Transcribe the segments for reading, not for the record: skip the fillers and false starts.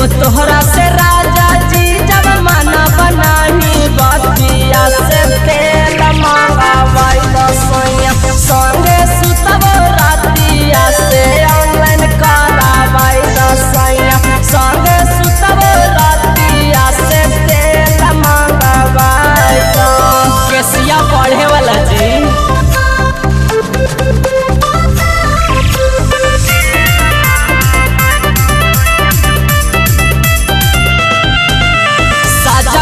लेबो तोहरा से राजा जी जब माना बनाही बतिया से तेल मंगावाई दसैया संगे सुतबो रातिया से ऑनलाइन करावाई दसैया संगे सुतबो रातिया से तेल मंगावाई दो केसिया बढ़े वाला जी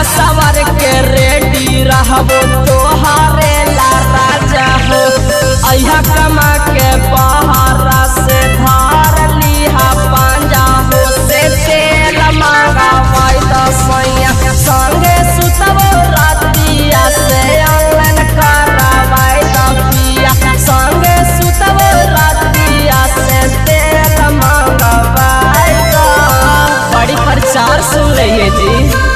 सवार के रेडी रहबो तोहारे ला राजा हो अइहा कमा के बहारा से धार लिहा पांजा हो से तेल मंगावाई दसैया संगे सुतबो रातिया से ऑनलाइन करावाई दपिया संगे सुतबो रातिया से तेल मंगावाई दो बड़ी प्रचार सुन रही जी।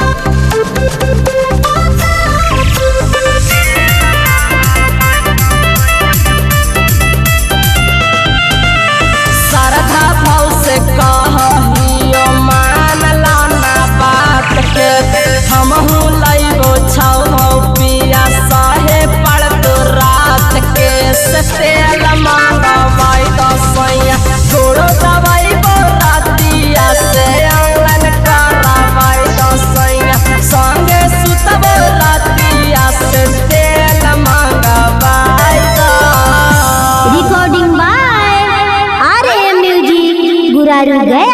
हमहू लइबो छौ पिया सहे पड़ तो रात के से तेल मंगावाई दसैया थोड़ो दवाइबो रातिया से ऑनलाइन करावाई दसैया संगे सुतबो रातिया से तेल मंगावाई दो। रिकॉर्डिंग बाय आरएम म्यूजिक गुरारू गया।